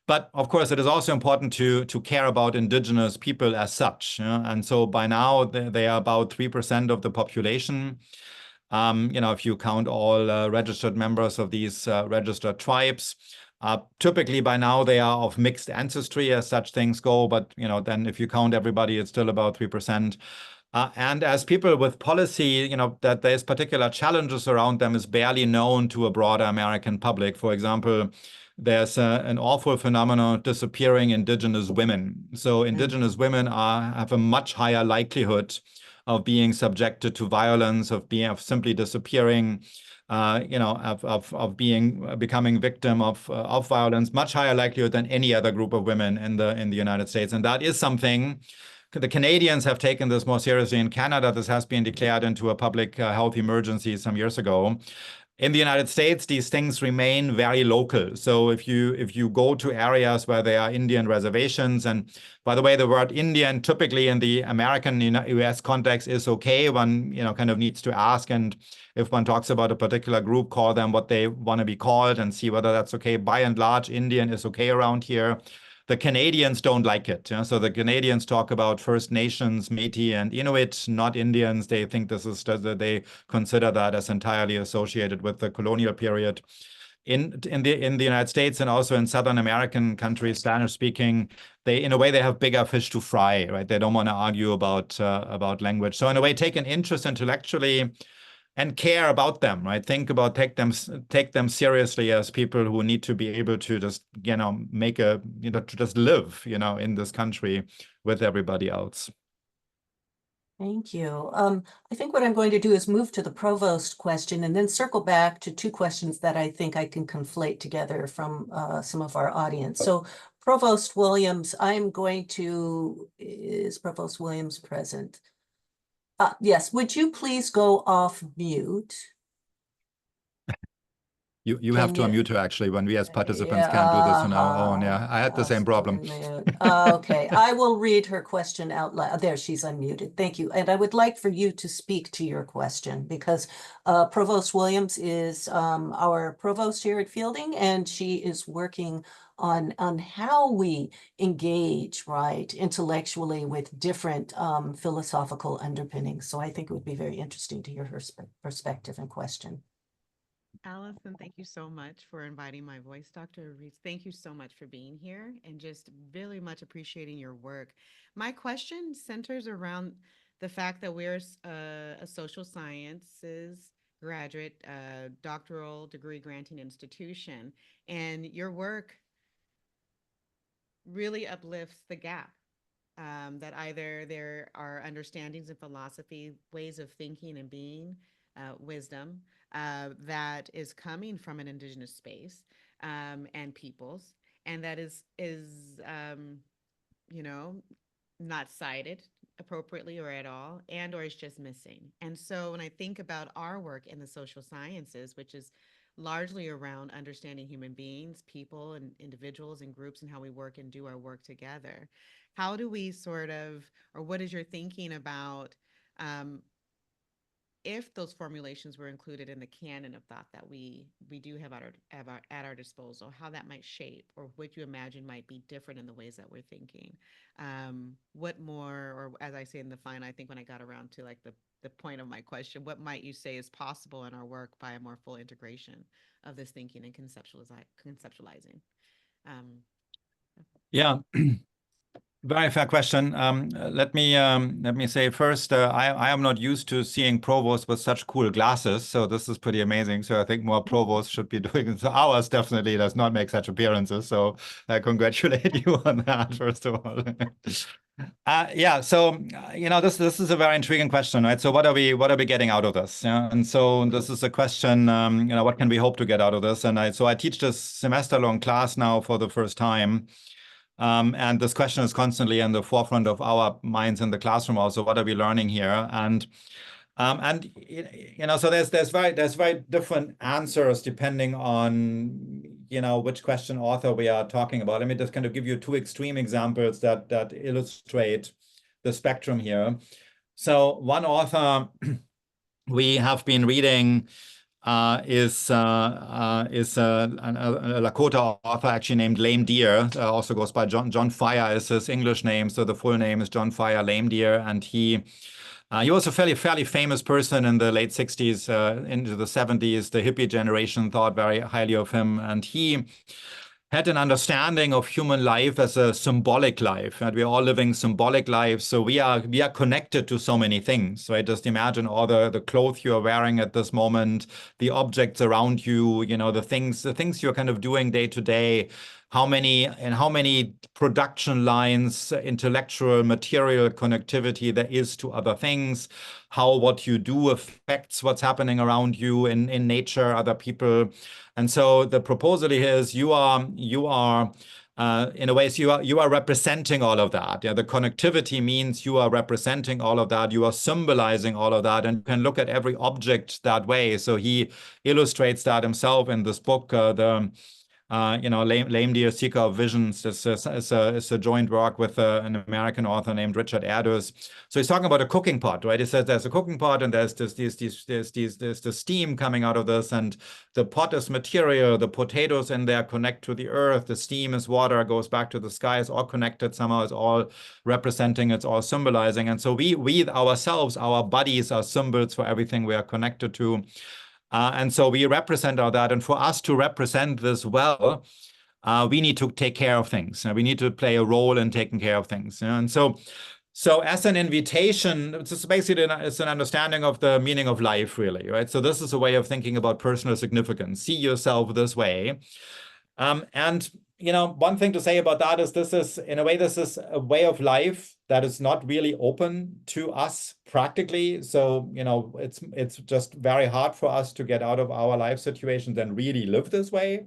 But of course, it is also important to care about indigenous people as such. And so by now, they are about 3% of the population. If you count all registered members of these registered tribes, typically by now they are of mixed ancestry as such things go. But then if you count everybody, it's still about 3%. And as people with policy, that there's particular challenges around them is barely known to a broader American public. For example, there's an awful phenomenon disappearing indigenous women. So indigenous women have a much higher likelihood of being subjected to violence, of simply disappearing, becoming victim of violence, much higher likelihood than any other group of women in the United States. And that is something. The Canadians have taken this more seriously. In Canada, this has been declared into a public health emergency some years ago. In the United States, these things remain very local. So if you go to areas where there are Indian reservations, and by the way, the word Indian typically in the American US context is okay. One kind of needs to ask, and if one talks about a particular group, call them what they want to be called and see whether that's okay. By and large, Indian is okay around here. The Canadians don't like it. So the Canadians talk about First Nations, Métis, and Inuit, not Indians. They think they consider that as entirely associated with the colonial period. In the United States and also in Southern American countries, Spanish-speaking, in a way they have bigger fish to fry, right? They don't want to argue about language. So in a way, take an interest intellectually and care about them, right? Take them seriously as people who need to be able to just, to just live, in this country with everybody else.
Thank you. I think what I'm going to do is move to the provost question and then circle back to two questions that I think I can conflate together from some of our audience. So Provost Williams, is Provost Williams present? Yes, would you please go off mute?
You have to unmute her, actually, when we as participants can't do this on our own. Yeah, I had the same problem.
Okay, I will read her question out loud. There, she's unmuted. Thank you. And I would like for you to speak to your question, because Provost Williams is our provost here at Fielding, and she is working on how we engage, right, intellectually with different philosophical underpinnings. So I think it would be very interesting to hear her perspective and question.
Allison, thank you so much for inviting my voice. Dr. Risse, thank you so much for being here and just really much appreciating your work. My question centers around the fact that we're a social sciences graduate, doctoral degree granting institution, and your work really uplifts the gap. That either there are understandings and philosophy, ways of thinking and being, wisdom, that is coming from an indigenous space and peoples, and that is not cited appropriately or at all, and or is just missing. And so when I think about our work in the social sciences, which is largely around understanding human beings, people and individuals and groups, and how we work and do our work together, how do we or what is your thinking about if those formulations were included in the canon of thought that we do have at our disposal, how that might shape, or what you imagine might be different in the ways that we're thinking. What more, or as I say in the final, I think when I got around to like the point of my question, what might you say is possible in our work by a more full integration of this thinking and conceptualizing?
Yeah. Very fair question. Let me say first, I am not used to seeing provosts with such cool glasses, so this is pretty amazing. So I think more provosts should be doing it. So ours definitely does not make such appearances. So I congratulate you on that, first of all. Yeah. So this is a very intriguing question, right? So what are we getting out of this? Yeah. And so this is a question. What can we hope to get out of this? And I teach this semester-long class now for the first time. And this question is constantly in the forefront of our minds in the classroom also. What are we learning here? And so there's very different answers depending on which question author we are talking about. Let me just kind of give you two extreme examples that illustrate the spectrum here. So one author we have been reading is a Lakota author actually named Lame Deer. Also goes by John Fire is his English name, so the full name is John Fire Lame Deer, and he was a fairly famous person in the late 60s into the 70s. The hippie generation thought very highly of him, and he had an understanding of human life as a symbolic life, and we're all living symbolic lives. So we are connected to so many things, right? Just imagine all the clothes you are wearing at this moment, the objects around you, the things you're kind of doing day to day. How many production lines, intellectual, material connectivity there is to other things, how what you do affects what's happening around you in nature, other people. And so the proposal here is you are in a way, so you are representing all of that. Yeah, the connectivity means you are representing all of that. You are symbolizing all of that, and you can look at every object that way. So he illustrates that himself in this book, Lame Deer, Seeker of Visions. It's a joint work with an American author named Richard Erdős. So he's talking about a cooking pot, right? He says there's a cooking pot, and there's the steam coming out of this, and the pot is material. The potatoes in there connect to the earth. The steam is water, goes back to the sky. It's all connected somehow. It's all representing. It's all symbolizing. And so we ourselves, our bodies are symbols for everything we are connected to. And so we represent all that. And for us to represent this well, we need to take care of things. We need to play a role in taking care of things. And so as an invitation, it's basically it's an understanding of the meaning of life, really, right? So this is a way of thinking about personal significance. See yourself this way. And one thing to say about that is this is a way of life that is not really open to us practically. So, it's just very hard for us to get out of our life situations and really live this way.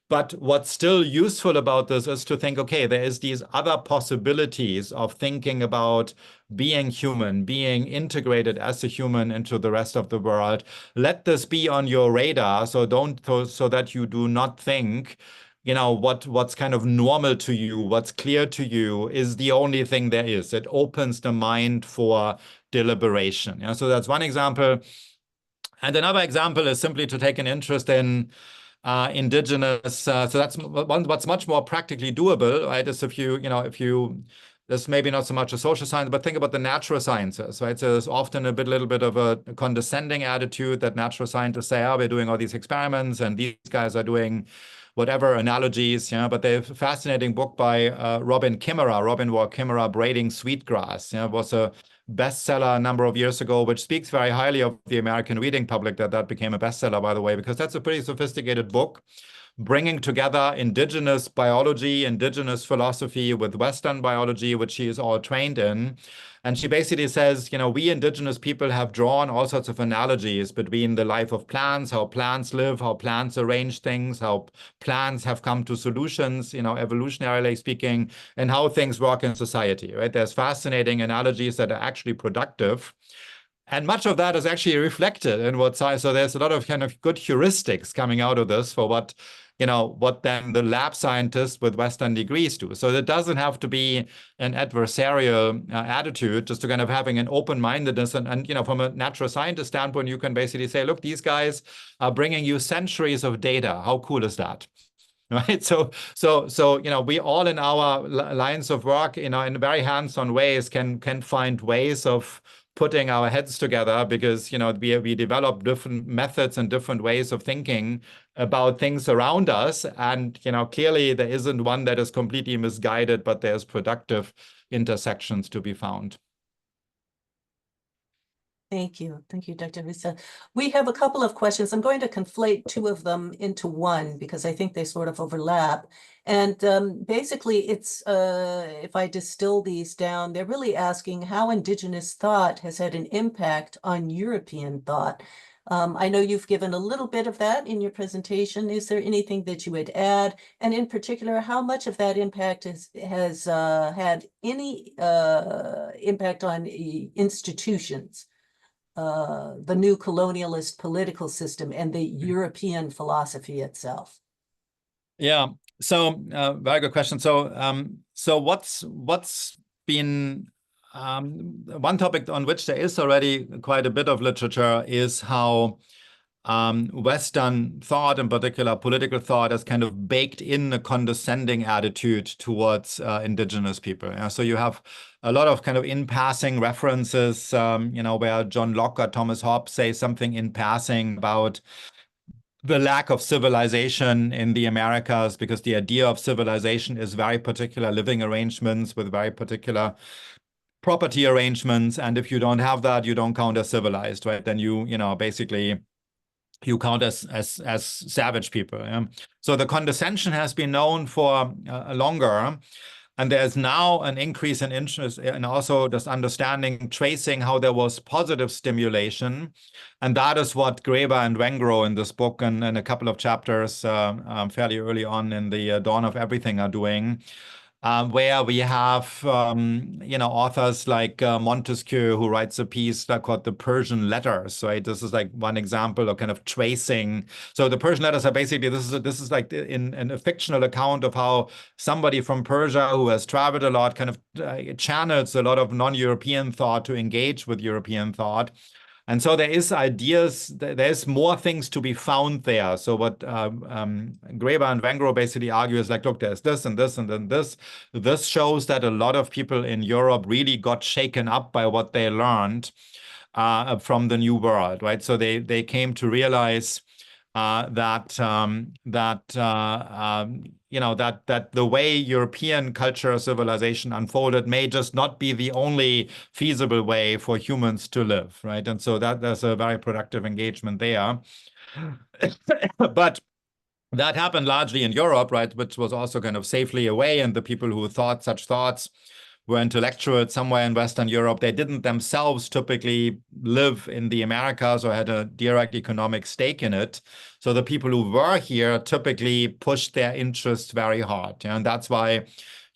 But what's still useful about this is to think, okay, there is these other possibilities of thinking about being human, being integrated as a human into the rest of the world. Let this be on your radar, so that you do not think what's kind of normal to you, what's clear to you is the only thing there is. It opens the mind for deliberation. So that's one example. And another example is simply to take an interest in indigenous. So that's what's much more practically doable, right? Is if you this maybe not so much a social science, but think about the natural sciences, right? So there's often a little bit of a condescending attitude that natural scientists say, we're doing all these experiments and these guys are doing whatever analogies, but they have a fascinating book by Robin Wall Kimmerer, Braiding Sweetgrass. It was a bestseller a number of years ago, which speaks very highly of the American reading public that became a bestseller, by the way, because that's a pretty sophisticated book, bringing together indigenous biology, indigenous philosophy with Western biology, which she is all trained in. And she basically says, we indigenous people have drawn all sorts of analogies between the life of plants, how plants live, how plants arrange things, how plants have come to solutions, evolutionarily speaking, and how things work in society, right? There's fascinating analogies that are actually productive. And much of that is actually reflected in what science. So there's a lot of kind of good heuristics coming out of this for what what then the lab scientists with Western degrees do. So it doesn't have to be an adversarial attitude, just to kind of having an open-mindedness. And from a natural scientist standpoint, you can basically say, look, these guys are bringing you centuries of data. How cool is that? Right. So, we all in our lines of work, in very hands-on ways can find ways of putting our heads together, because, we develop different methods and different ways of thinking about things around us. And, clearly there isn't one that is completely misguided, but there's productive intersections to be found.
Thank you. Thank you, Dr. Risse. We have a couple of questions. I'm going to conflate two of them into one because I think they sort of overlap. And basically, it's, if I distill these down, they're really asking how Indigenous thought has had an impact on European thought. I know you've given a little bit of that in your presentation. Is there anything that you would add? And in particular, how much of that impact has had any impact on institutions? The new colonialist political system and the European philosophy itself?
Yeah, so very good question. So what's been one topic on which there is already quite a bit of literature is how Western thought, in particular political thought, has kind of baked in a condescending attitude towards Indigenous people. So you have a lot of kind of in passing references, where John Locke or Thomas Hobbes say something in passing about the lack of civilization in the Americas, because the idea of civilization is very particular living arrangements with very particular property arrangements. And if you don't have that, you don't count as civilized, right? Then basically you count as savage people. Yeah? So the condescension has been known for longer. And there's now an increase in interest and also just understanding, tracing how there was positive stimulation. And that is what Graeber and Wengro in this book and a couple of chapters fairly early on in the Dawn of Everything are doing. Where we have, authors like Montesquieu, who writes a piece called The Persian Letters, right? This is like one example of kind of tracing. So the Persian Letters are basically, this is like in a fictional account of how somebody from Persia who has traveled a lot kind of channels a lot of non-European thought to engage with European thought. And so there's more things to be found there. So what Graeber and Wengro basically argue is like, look, there's this and this and then this. This shows that a lot of people in Europe really got shaken up by what they learned from the New World, right? So they came to realize that the way European culture civilization unfolded may just not be the only feasible way for humans to live, right? And so there's a very productive engagement there. But that happened largely in Europe, right, which was also kind of safely away, and the people who thought such thoughts were intellectuals somewhere in Western Europe. They didn't themselves typically live in the Americas or had a direct economic stake in it. So the people who were here typically pushed their interests very hard. And that's why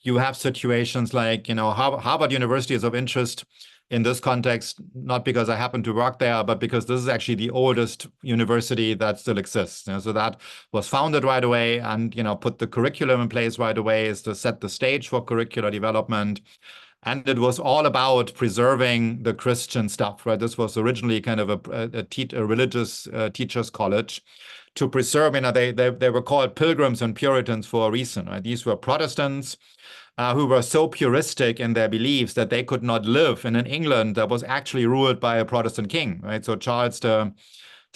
you have situations like, Harvard University is of interest in this context, not because I happen to work there, but because this is actually the oldest university that still exists. So that was founded right away and, put the curriculum in place right away is to set the stage for curricular development. And it was all about preserving the Christian stuff, right? This was originally kind of a religious teachers' college to preserve, they were called Pilgrims and Puritans for a reason, right? These were Protestants who were so puristic in their beliefs that they could not live in an England that was actually ruled by a Protestant king, right? So Charles I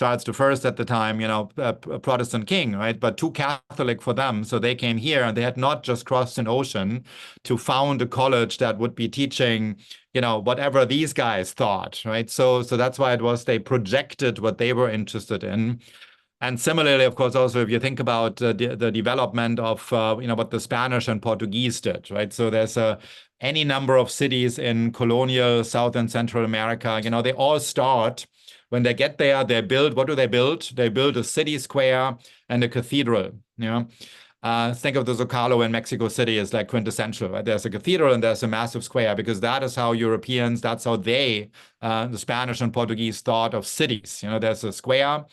at the time, a Protestant king, right? But too Catholic for them. So they came here and they had not just crossed an ocean to found a college that would be teaching, whatever these guys thought, right? So that's why they projected what they were interested in. And similarly, of course, also if you think about the development of what the Spanish and Portuguese did, right? So there's any number of cities in colonial South and Central America. They all start when they get there. They build. What do they build? They build a city square and a cathedral. Think of the Zocalo in Mexico City as like quintessential. Right? There's a cathedral and there's a massive square because that is how that's how they, the Spanish and Portuguese, thought of cities. There's a square.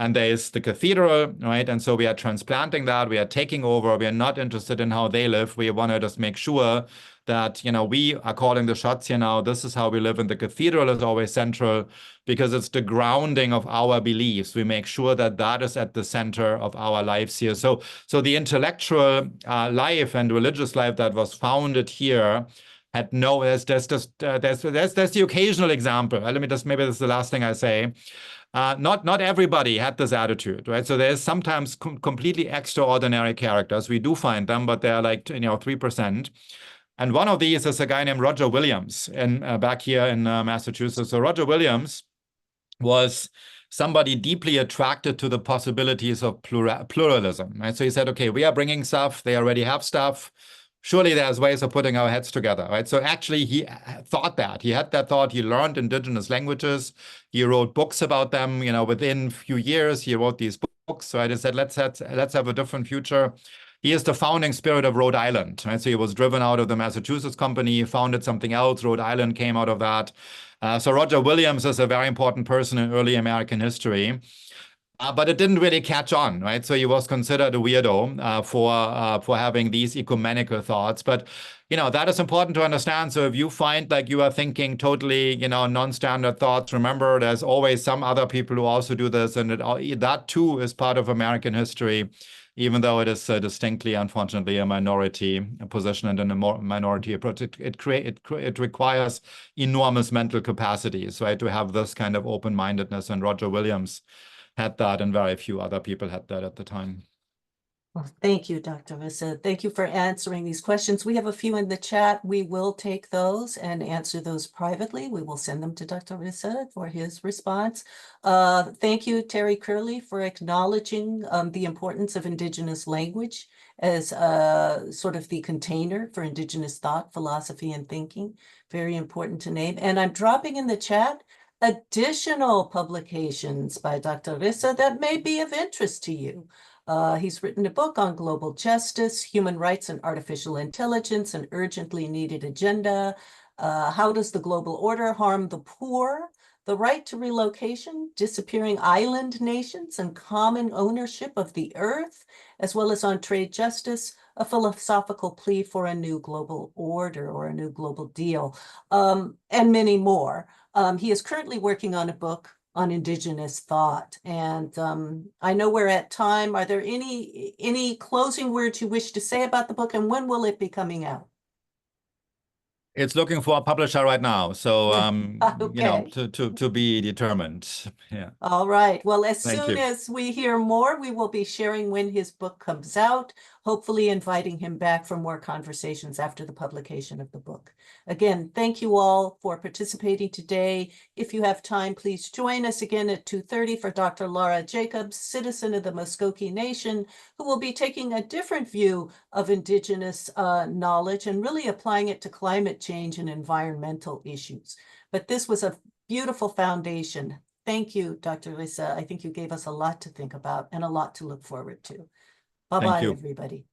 and there is the cathedral, right? And so we are transplanting that, we are taking over, we are not interested in how they live. We want to just make sure that, we are calling the shots here now. This is how we live, and the cathedral is always central because it's the grounding of our beliefs. We make sure that that is at the center of our lives here. So the intellectual life and religious life that was founded here had no, there's the occasional example. Let me just, maybe this is the last thing I say. Not everybody had this attitude, right? So there's sometimes completely extraordinary characters. We do find them, but they're like 3%. And one of these is a guy named Roger Williams, back here in Massachusetts. So Roger Williams was somebody deeply attracted to the possibilities of pluralism, right? So he said, okay, we are bringing stuff, they already have stuff. Surely there's ways of putting our heads together, right? So actually he thought that. He had that thought. He learned indigenous languages. He wrote books about them. Within a few years, he wrote these books, right? He said, let's have a different future. He is the founding spirit of Rhode Island, right? So he was driven out of the Massachusetts company, founded something else. Rhode Island came out of that. So Roger Williams is a very important person in early American history. But it didn't really catch on, right? So he was considered a weirdo for having these ecumenical thoughts. But, that is important to understand. So if you find like you are thinking totally, non-standard thoughts, remember there's always some other people who also do this. And that too is part of American history, even though it is distinctly, unfortunately, a minority position and a minority approach. It requires enormous mental capacities, right, to have this kind of open-mindedness. And Roger Williams had that, and very few other people had that at the time.
Well, thank you, Dr. Risse. Thank you for answering these questions. We have a few in the chat. We will take those and answer those privately. We will send them to Dr. Risse for his response. Thank you, Terry Curley, for acknowledging the importance of Indigenous language as sort of the container for Indigenous thought, philosophy, and thinking. Very important to name. And I'm dropping in the chat additional publications by Dr. Risse that may be of interest to you. He's written a book on global justice, human rights and artificial intelligence, an urgently needed agenda. How does the global order harm the poor? The right to relocation, disappearing island nations, and common ownership of the earth, as well as on trade justice, a philosophical plea for a new global order or a new global deal, and many more. He is currently working on a book on Indigenous thought. And I know we're at time. Are there any closing words you wish to say about the book, and when will it be coming out?
It's looking for a publisher right now. So,
Okay.
to be determined. Yeah.
All right. Well, as
Thank
soon
you.
as we hear more, we will be sharing when his book comes out, hopefully inviting him back for more conversations after the publication of the book. Again, thank you all for participating today. If you have time, please join us again at 2:30 for Dr. Laura Jacobs, citizen of the Muskogee Nation, who will be taking a different view of Indigenous knowledge and really applying it to climate change and environmental issues. But this was a beautiful foundation. Thank you, Dr. Risse. I think you gave us a lot to think about and a lot to look forward to. Bye-bye,
Thank you.
everybody.